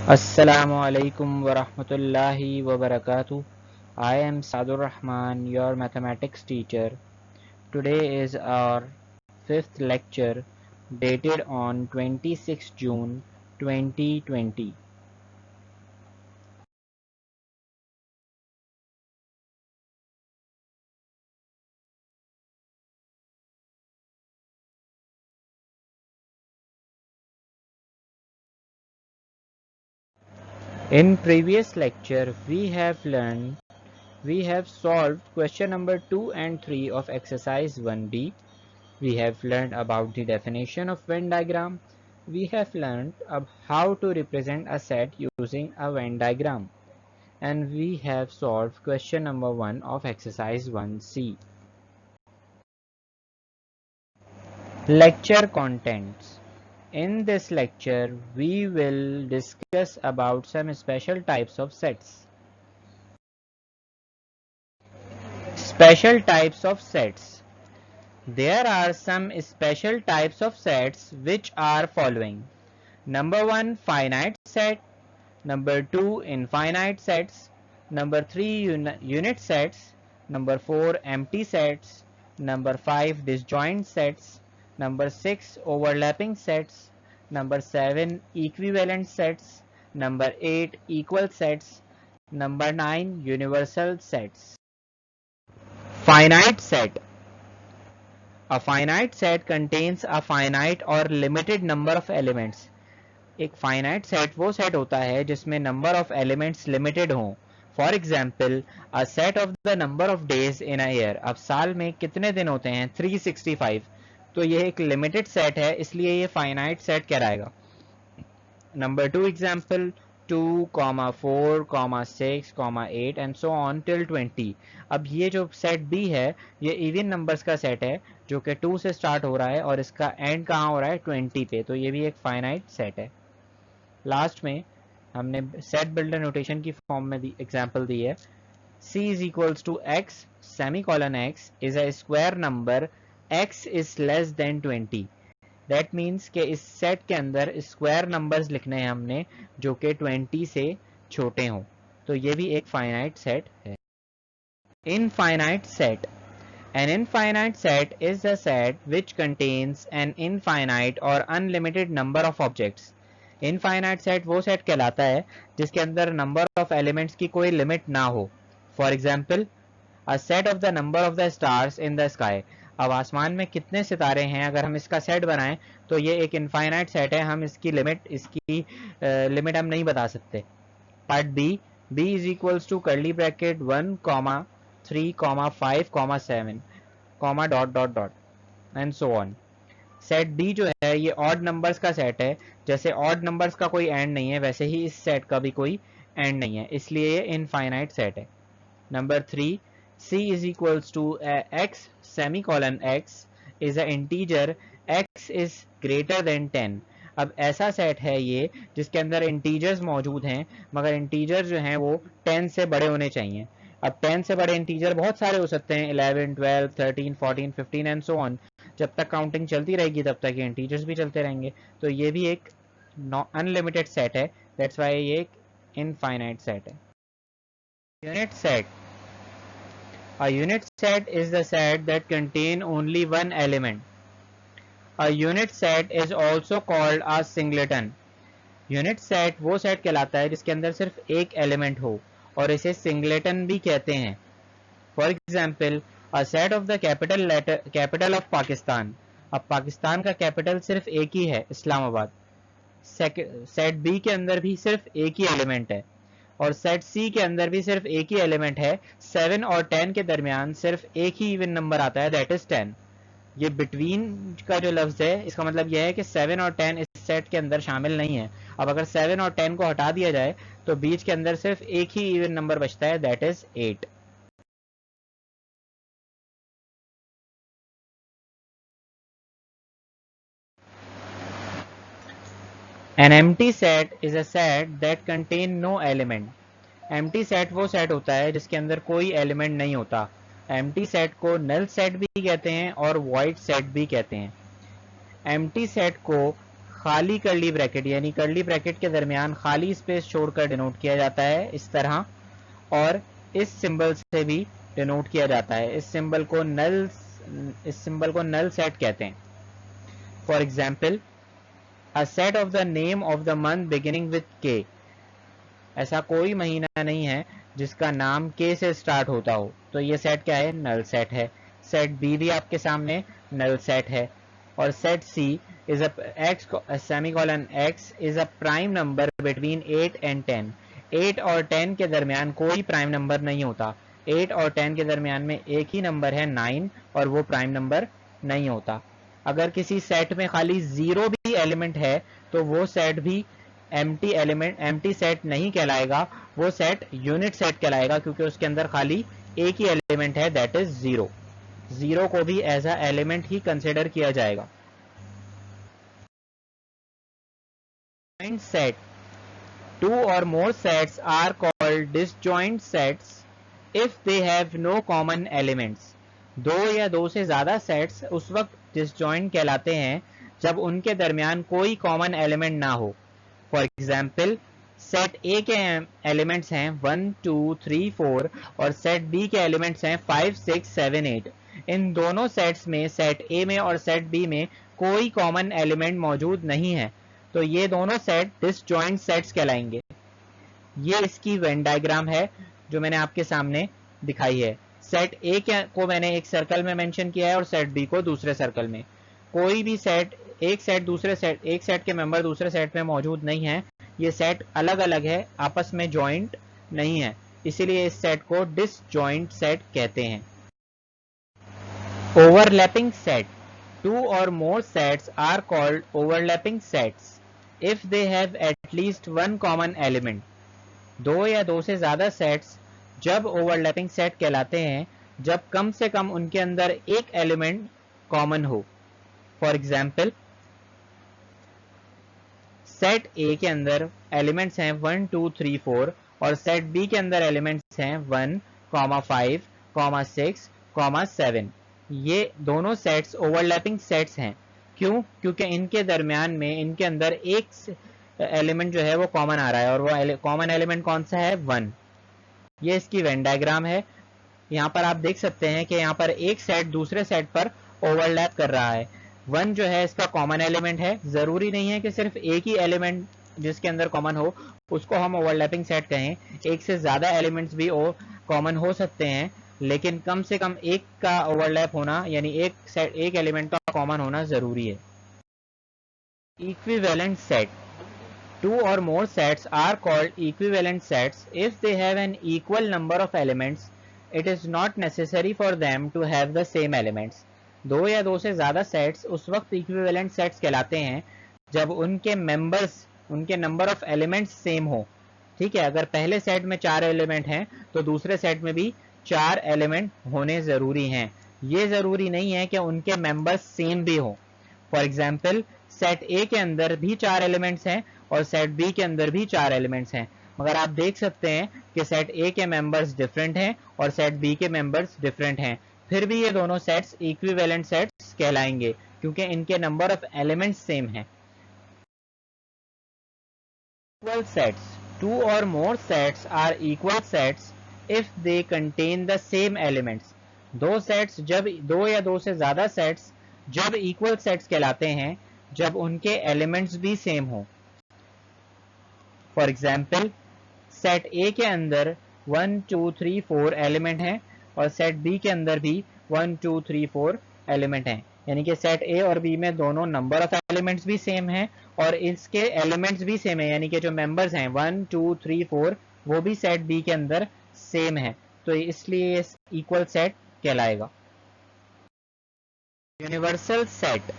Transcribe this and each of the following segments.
Assalamu alaikum wa rahmatullahi wa barakatuh. I am Sadur Rahman, your mathematics teacher. Today is our fifth lecture dated on 26 June 2020. In previous lecture we have solved question number 2 and 3 of exercise 1D. We have learned about the definition of Venn diagram. We have learned how to represent a set using a Venn diagram. And we have solved question number 1 of exercise 1C. Lecture contents. In this lecture, we will discuss about some special types of sets. Special types of sets. There are some special types of sets which are following. Number 1, finite set. Number 2, infinite sets. Number 3, unit sets. Number 4, empty sets. Number 5, disjoint sets. Number 6, overlapping sets. Number 7, equivalent sets. Number 8, equal sets. Number 9, universal sets. Finite set. A finite set contains a finite or limited number of elements. एक finite set वो set होता है जिसमें number of elements limited हों. For example a set of the number of days in a year. अब साल में कितने दिन होते हैं? 365. तो ये एक लिमिटेड सेट है, इसलिए ये फाइनाइट सेट कहलाएगा. Number 2 example 2, 4, 6, 8 and so on till 20. अब ये जो सेट बी है ये इवन नंबर्स का सेट है जो कि 2 से स्टार्ट हो रहा है और इसका एंड कहाँ हो रहा है? 20 पे. तो ये भी एक फाइनाइट सेट है. लास्ट में हमने सेट बिल्डर नोटेशन की फॉर्म में एग्जांपल दी है. C is equals to x semicolon x is a square number x is less than 20. That means कि इस सेट के अंदर स्क्वायर नंबर्स लिखने हैं हमने जो कि 20 से छोटे हों. तो ये भी एक फाइनाइट सेट है. Infinite set. An infinite set is a set which contains an infinite or unlimited number of objects. Infinite set वो सेट कहलाता है जिसके अंदर नंबर ऑफ एलिमेंट्स की कोई लिमिट ना हो. For example a set of the number of the stars in the sky. अब आसमान में कितने सितारे हैं अगर हम इसका सेट बनाएं तो ये एक इनफाइनाइट सेट है. हम इसकी लिमिट हम नहीं बता सकते. Part B. B is equals to curly bracket 1, 3, 5, 7, dot dot dot and so on. Set B जो है ये ऑड नंबर्स का सेट है. जैसे ऑड नंबर्स का कोई एंड नहीं है वैसे ही इस सेट का भी कोई एंड नहीं है, इसलिए ये इनफाइनाइट सेट है. Number 3, C is equals to x semicolon x is a integer x is greater than 10. अब ऐसा सेट है ये जिसके अंदर इंटीजर्स मौजूद हैं मगर इंटीजर जो हैं वो 10 से बड़े होने चाहिए. अब 10 से बड़े इंटीजर बहुत सारे हो सकते हैं, 11, 12, 13, 14, 15 एंड सो ऑन. जब तक काउंटिंग चलती रहेगी तब तक ये इंटीजर्स भी चलते रहेंगे. तो ये भी एक अनलिमिटेड सेट है. दैट्स वाई ये एक इनफाइनाइट सेट है. Unit set. A unit set is the set that contain only one element. A unit set is also called a singleton. Unit set वो सेट कहलाता है जिसके अंदर सिर्फ एक एलिमेंट हो और इसे सिंगलेटन भी कहते हैं. For example a set of the capital of Pakistan. अब पाकिस्तान का कैपिटल सिर्फ एक ही है, इस्लामाबाद. सेट बी के अंदर भी सिर्फ एक ही एलिमेंट है और सेट सी के अंदर भी सिर्फ एक ही एलिमेंट है. 7 और 10 के दरमियान सिर्फ एक ही इवन नंबर आता है, दैट इज 10. ये बिटवीन का जो लफ्ज है इसका मतलब यह है कि 7 और 10 इस सेट के अंदर शामिल नहीं है. अब अगर 7 और 10 को हटा दिया जाए तो बीच के अंदर सिर्फ एक ही इवन नंबर बचता है, that is 8. An empty set is a set that contain no element. Empty set वो सेट होता है जिसके अंदर कोई एलिमेंट नहीं होता. एम्प्टी सेट को नल सेट भी कहते हैं और वॉइड सेट भी कहते हैं. एम्प्टी सेट को खाली कर्ली ब्रैकेट यानी कर्ली ब्रैकेट के दरमियान खाली स्पेस छोड़कर डिनोट किया जाता है इस तरह, और इस सिंबल से भी डिनोट किया जाता है। इस सिंबल को नल सेट कहते हैं। For example, a set of the name of the month beginning with के। ऐसा कोई महीना नहीं है जिसका नाम के से स्टार्ट होता हो, तो ये सेट क्या है? नल सेट है। सेट बी भी आपके सामने नल सेट है। और set C is a semicolon x is a prime number between 8 and 10। 8 और 10 के दरमियान कोई प्राइम नंबर नहीं होता। 8 और 10 के दरमियान में एक ही नंबर है 9, और वो प्राइम नंबर नहीं होता। अगर किसी सेट में खाली 0 भी एलिमेंट है तो वो सेट भी एम्प्टी सेट नहीं कहलाएगा, वो सेट यूनिट सेट कहलाएगा, क्योंकि उसके अंदर खाली एक ही एलिमेंट है, दैट इज 0। 0 को भी एज अ एलिमेंट ही कंसिडर किया जाएगा। Set. Two or more sets are called disjoint sets if they have no common elements। दो या दो से ज्यादा सेट्स उस वक्त डिसजॉइंट कहलाते हैं जब उनके दरमियान कोई कॉमन एलिमेंट ना हो। फॉर एग्जाम्पल, सेट ए के एलिमेंट्स हैं 1 2 3 4 और सेट बी के एलिमेंट्स हैं 5 6 7 8। इन दोनों सेट्स में, सेट ए में और सेट बी में, कोई कॉमन एलिमेंट मौजूद नहीं है, तो ये दोनों सेट डिसजॉइंट सेट्स कहलाएंगे। ये इसकी वेन डायग्राम है जो मैंने आपके सामने दिखाई है। सेट ए को मैंने एक सर्कल में मेंशन किया है और सेट बी को दूसरे सर्कल में। कोई भी सेट, एक सेट के मेंबर दूसरे सेट में मौजूद नहीं है। ये सेट अलग अलग है, आपस में जॉइंट नहीं है, इसीलिए इस सेट को डिसजॉइंट सेट कहते हैं। Overlapping set. Two or more sets are called overlapping sets if they have at least one common element। दो या दो से ज्यादा सेट्स जब ओवरलैपिंग सेट कहलाते हैं जब कम से कम उनके अंदर एक एलिमेंट कॉमन हो। फॉर एग्जाम्पल, सेट ए के अंदर एलिमेंट्स हैं 1 2 3 4 और सेट बी के अंदर एलिमेंट्स हैं 1 5 6 7। ये दोनों सेट्स ओवरलैपिंग सेट्स हैं। क्यों? क्योंकि इनके दरमियान में, इनके अंदर एक एलिमेंट जो है वो कॉमन आ रहा है, और वो कॉमन एलिमेंट कौन सा है? 1। ये इसकी वेन डायग्राम है। यहाँ पर आप देख सकते हैं कि यहाँ पर एक सेट दूसरे सेट पर ओवरलैप कर रहा है। 1 जो है इसका कॉमन एलिमेंट है। जरूरी नहीं है कि सिर्फ एक ही एलिमेंट जिसके अंदर कॉमन हो उसको हम ओवरलैपिंग सेट कहें। एक से ज्यादा एलिमेंट्स भी कॉमन हो सकते हैं, लेकिन कम से कम एक का ओवरलैप होना, यानी एक एलिमेंट का कॉमन होना जरूरी है। Equivalent set. Two or more sets are called equivalent sets if they have an equal number of elements। It is not necessary for them to have the same elements। दो या दो से ज्यादा sets उस वक्त इक्विवेलेंट सेट्स कहलाते हैं जब उनके नंबर ऑफ एलिमेंट्स सेम हो। ठीक है, अगर पहले सेट में 4 एलिमेंट हैं तो दूसरे सेट में भी 4 एलिमेंट होने जरूरी हैं। ये जरूरी नहीं है कि उनके मेंबर्स सेम भी हो। फॉर एग्जाम्पल, सेट ए के अंदर भी 4 एलिमेंट्स हैं और सेट बी के अंदर भी 4 एलिमेंट्स हैं, मगर आप देख सकते हैं कि सेट ए के मेंबर्स डिफरेंट हैं और सेट बी के मेंबर्स डिफरेंट हैं। फिर भी ये दोनों सेट्स इक्विवेलेंट सेट्स कहलाएंगे क्योंकि इनके नंबर ऑफ एलिमेंट्स सेम हैं। Equal sets. Two or more sets are equal sets if they contain the same elements। दो या दो से ज्यादा सेट्स जब इक्वल सेट्स कहलाते हैं जब उनके एलिमेंट्स भी सेम हो। फॉर एग्जाम्पल, सेट ए के अंदर 1 2 3 4 एलिमेंट हैं और सेट बी के अंदर भी 1 2 3 4 एलिमेंट हैं, यानी कि सेट ए और बी में दोनों नंबर ऑफ एलिमेंट्स भी सेम हैं और इसके एलिमेंट्स भी सेम है, यानी कि जो मेंबर्स हैं 1 2 3 4 वो भी सेट बी के अंदर सेम है, तो इसलिए ये इक्वल सेट कहलाएगा। Universal set.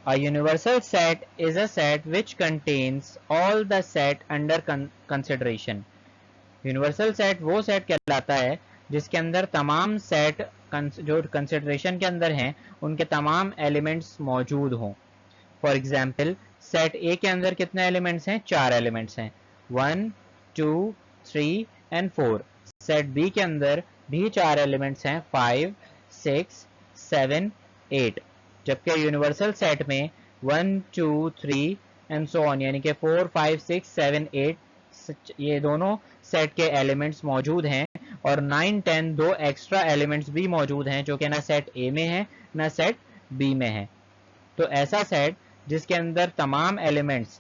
A universal set is a set which contains all the set under consideration। Universal set वो सेट कहलाता है जिसके अंदर तमाम सेट जो कंसिडरेशन के अंदर हैं उनके तमाम एलिमेंट्स मौजूद हों। फॉर एग्जाम्पल, सेट ए के अंदर कितने एलिमेंट्स हैं? 4 एलिमेंट्स हैं, 1 2 3 एंड 4। सेट बी के अंदर भी 4 एलिमेंट्स हैं, 5 6 7 8। जबकि यूनिवर्सल सेट में 1 2 3 एंड सो ऑन, यानी कि 4 5 6 7 8 ये दोनों सेट के एलिमेंट्स मौजूद हैं, और 9 10 दो एक्स्ट्रा एलिमेंट्स भी मौजूद हैं जो कि ना सेट ए में है ना सेट बी में है। तो ऐसा सेट जिसके अंदर तमाम एलिमेंट्स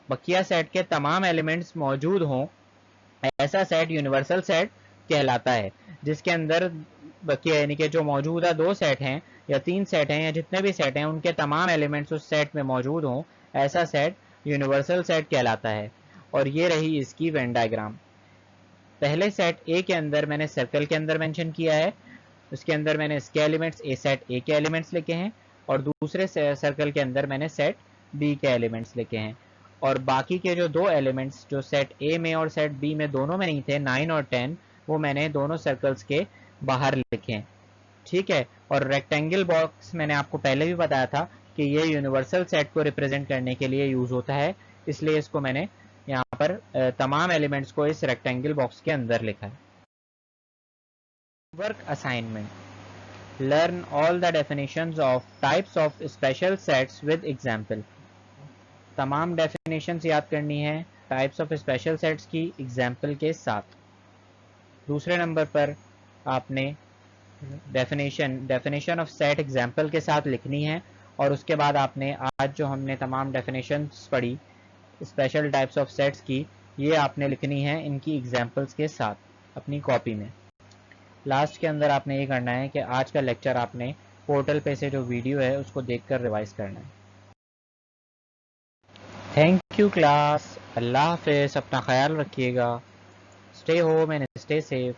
बकिया सेट के तमाम एलिमेंट्स मौजूद हों, ऐसा सेट यूनिवर्सल सेट कहलाता है। जिसके अंदर बकिया यानी कि जो मौजूदा दो सेट हैं या तीन सेट हैं या जितने भी सेट हैं उनके तमाम एलिमेंट्स उस सेट में मौजूद हों, ऐसा सेट यूनिवर्सल सेट कहलाता है। और ये रही इसकी वेन डायग्राम। पहले सेट ए के अंदर मैंने सर्कल के अंदर मेंशन किया है, उसके अंदर मैंने इसके एलिमेंट्स ए सेट ए के एलिमेंट्स लिखे हैं, और दूसरे सर्कल के अंदर मैंने सेट बी के एलिमेंट्स लिखे हैं। और बाकी के जो दो एलिमेंट्स जो सेट ए में और सेट बी में दोनों में नहीं थे, 9 और 10, वो मैंने दोनों सर्कल्स के बाहर लिखे हैं। ठीक है। और रेक्टेंगल बॉक्स मैंने आपको पहले भी बताया था कि ये यूनिवर्सल सेट को रिप्रेजेंट करने के लिए यूज होता है, इसलिए इसको मैंने यहाँ पर तमाम एलिमेंट्स को इस रेक्टेंगल बॉक्स के अंदर लिखा है। Work assignment: learn all the definitions of types of special sets with example. तमाम डेफिनेशंस याद करनी है टाइप्स ऑफ स्पेशल सेट्स की एग्जांपल के साथ। दूसरे नंबर पर आपने डेफिनेशन ऑफ सेट एग्जांपल के साथ लिखनी है, और उसके बाद आपने आज जो हमने तमाम डेफिनेशंस पढ़ी स्पेशल टाइप्स ऑफ सेट्स की, ये आपने लिखनी है इनकी एग्जांपल्स के साथ अपनी कॉपी में। लास्ट के अंदर आपने ये करना है कि आज का लेक्चर आपने पोर्टल पे से जो वीडियो है उसको देखकर रिवाइज करना है। थैंक यू क्लास, अल्लाह हाफिज़, अपना ख्याल रखिएगा, stay home and stay safe.